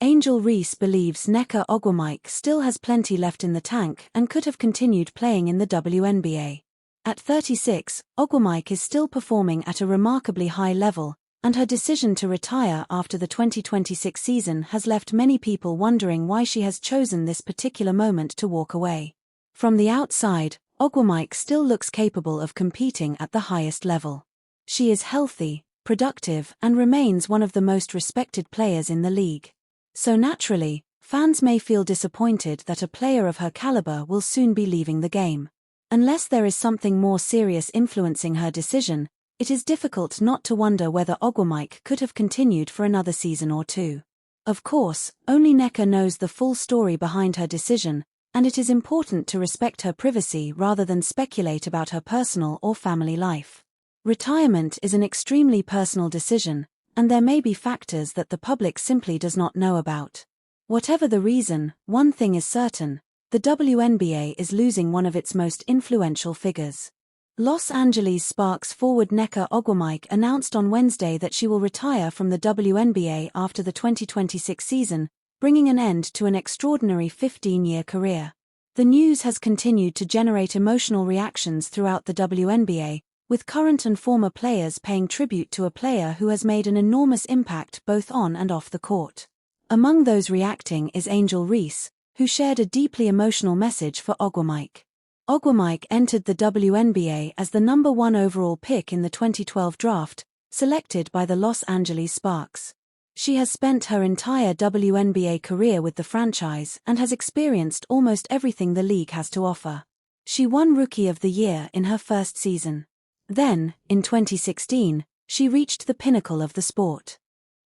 Angel Reese believes Nneka Ogwumike still has plenty left in the tank and could have continued playing in the WNBA. At 36, Ogwumike is still performing at a remarkably high level, and her decision to retire after the 2026 season has left many people wondering why she has chosen this particular moment to walk away. From the outside, Ogwumike still looks capable of competing at the highest level. She is healthy, productive, and remains one of the most respected players in the league. So naturally, fans may feel disappointed that a player of her caliber will soon be leaving the game. Unless there is something more serious influencing her decision, it is difficult not to wonder whether Ogwumike could have continued for another season or two. Of course, only Nneka knows the full story behind her decision, and it is important to respect her privacy rather than speculate about her personal or family life. Retirement is an extremely personal decision, and there may be factors that the public simply does not know about. Whatever the reason, one thing is certain: the WNBA is losing one of its most influential figures. Los Angeles Sparks forward Nneka Ogwumike announced on Wednesday that she will retire from the WNBA after the 2026 season, bringing an end to an extraordinary 15-year career. The news has continued to generate emotional reactions throughout the WNBA, with current and former players paying tribute to a player who has made an enormous impact both on and off the court. Among those reacting is Angel Reese, who shared a deeply emotional message for Ogwumike. Ogwumike entered the WNBA as the number 1 overall pick in the 2012 draft, selected by the Los Angeles Sparks. She has spent her entire WNBA career with the franchise and has experienced almost everything the league has to offer. She won Rookie of the Year in her first season. Then, in 2016, she reached the pinnacle of the sport.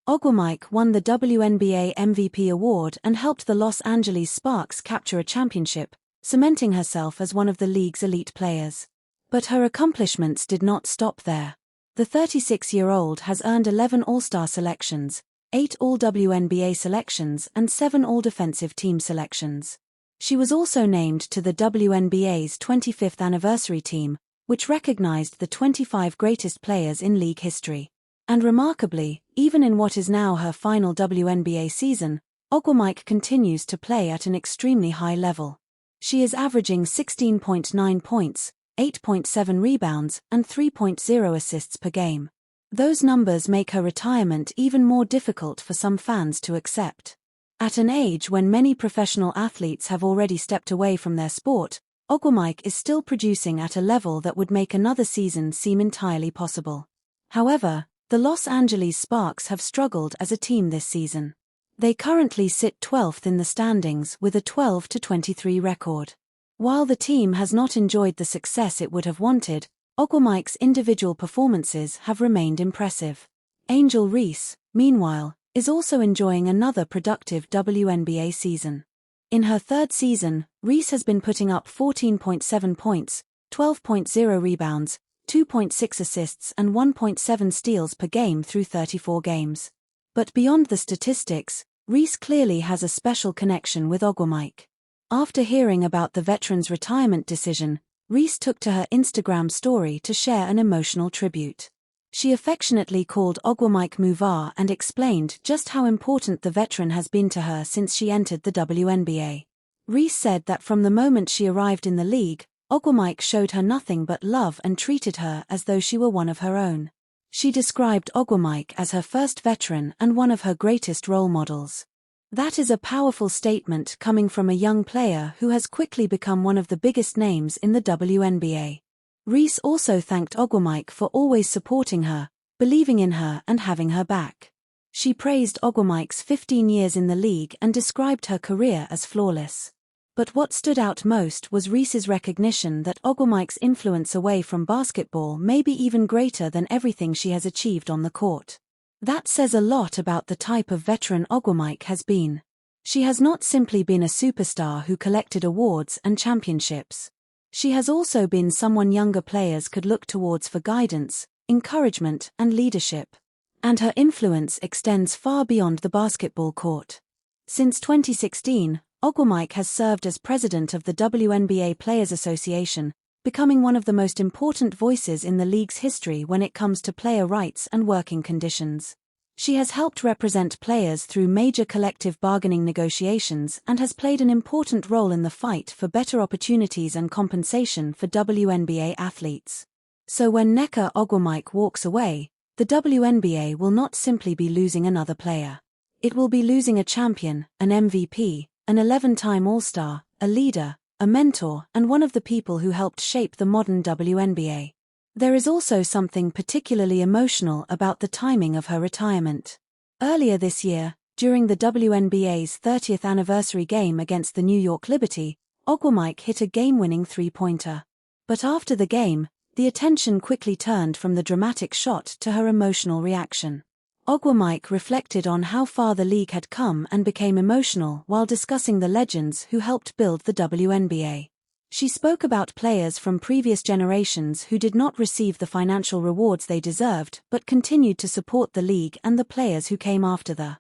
Ogwumike won the WNBA MVP award and helped the Los Angeles Sparks capture a championship, cementing herself as one of the league's elite players. But her accomplishments did not stop there. The 36-year-old has earned 11 All-Star selections, 8 All-WNBA selections and 7 All-Defensive Team selections. She was also named to the WNBA's 25th anniversary team, which recognized the 25 greatest players in league history. And remarkably, even in what is now her final WNBA season, Ogwumike continues to play at an extremely high level. She is averaging 16.9 points, 8.7 rebounds, and 3.0 assists per game. Those numbers make her retirement even more difficult for some fans to accept. At an age when many professional athletes have already stepped away from their sport, Ogwumike is still producing at a level that would make another season seem entirely possible. However, the Los Angeles Sparks have struggled as a team this season. They currently sit 12th in the standings with a 12-23 record. While the team has not enjoyed the success it would have wanted, Ogwumike's individual performances have remained impressive. Angel Reese, meanwhile, is also enjoying another productive WNBA season. In her third season, Reese has been putting up 14.7 points, 12.0 rebounds, 2.6 assists and 1.7 steals per game through 34 games. But beyond the statistics, Reese clearly has a special connection with Ogwumike. After hearing about the veteran's retirement decision, Reese took to her Instagram story to share an emotional tribute. She affectionately called Ogwumike Muvar and explained just how important the veteran has been to her since she entered the WNBA. Reese said that from the moment she arrived in the league, Ogwumike showed her nothing but love and treated her as though she were one of her own. She described Ogwumike as her first veteran and one of her greatest role models. That is a powerful statement coming from a young player who has quickly become one of the biggest names in the WNBA. Reese also thanked Ogwumike for always supporting her, believing in her and having her back. She praised Ogwumike's 15 years in the league and described her career as flawless. But what stood out most was Reese's recognition that Ogwumike's influence away from basketball may be even greater than everything she has achieved on the court. That says a lot about the type of veteran Ogwumike has been. She has not simply been a superstar who collected awards and championships. She has also been someone younger players could look towards for guidance, encouragement, and leadership. And her influence extends far beyond the basketball court. Since 2016, Ogwumike has served as president of the WNBA Players Association, becoming one of the most important voices in the league's history when it comes to player rights and working conditions. She has helped represent players through major collective bargaining negotiations and has played an important role in the fight for better opportunities and compensation for WNBA athletes. So when Nneka Ogwumike walks away, the WNBA will not simply be losing another player. It will be losing a champion, an MVP, an 11-time All-Star, a leader, a mentor, and one of the people who helped shape the modern WNBA. There is also something particularly emotional about the timing of her retirement. Earlier this year, during the WNBA's 30th anniversary game against the New York Liberty, Ogwumike hit a game-winning three-pointer. But after the game, the attention quickly turned from the dramatic shot to her emotional reaction. Ogwumike reflected on how far the league had come and became emotional while discussing the legends who helped build the WNBA. She spoke about players from previous generations who did not receive the financial rewards they deserved but continued to support the league and the players who came after them.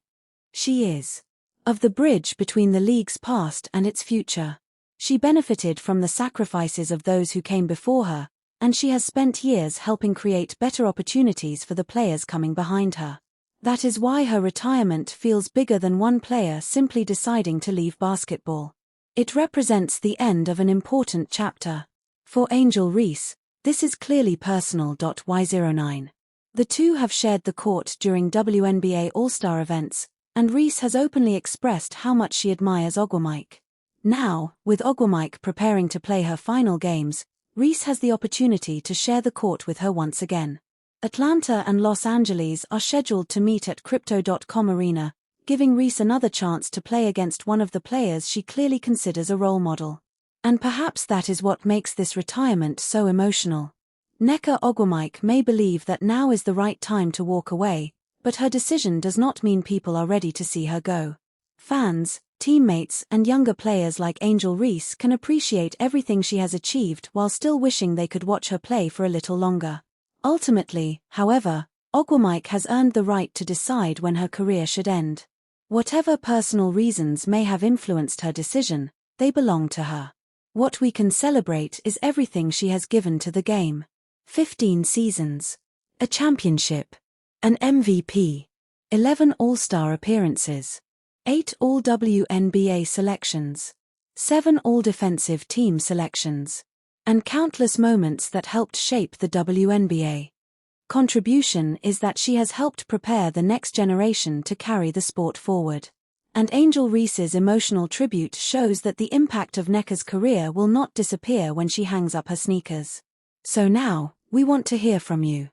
She is of the bridge between the league's past and its future. She benefited from the sacrifices of those who came before her, and she has spent years helping create better opportunities for the players coming behind her. That is why her retirement feels bigger than one player simply deciding to leave basketball. It represents the end of an important chapter. For Angel Reese, this is clearly personal. Y09. The two have shared the court during WNBA All-Star events, and Reese has openly expressed how much she admires Ogwumike. Now, with Ogwumike preparing to play her final games, Reese has the opportunity to share the court with her once again. Atlanta and Los Angeles are scheduled to meet at Crypto.com Arena, giving Reese another chance to play against one of the players she clearly considers a role model. And perhaps that is what makes this retirement so emotional. Nneka Ogwumike may believe that now is the right time to walk away, but her decision does not mean people are ready to see her go. Fans, teammates, and younger players like Angel Reese can appreciate everything she has achieved while still wishing they could watch her play for a little longer. Ultimately, however, Ogwumike has earned the right to decide when her career should end. Whatever personal reasons may have influenced her decision, they belong to her. What we can celebrate is everything she has given to the game. 15 seasons. A championship. An MVP. 11 All-Star appearances. 8 All-WNBA selections. 7 All-Defensive Team selections. And countless moments that helped shape the WNBA. Contribution is that she has helped prepare the next generation to carry the sport forward. And Angel Reese's emotional tribute shows that the impact of Nneka's career will not disappear when she hangs up her sneakers. So now, we want to hear from you.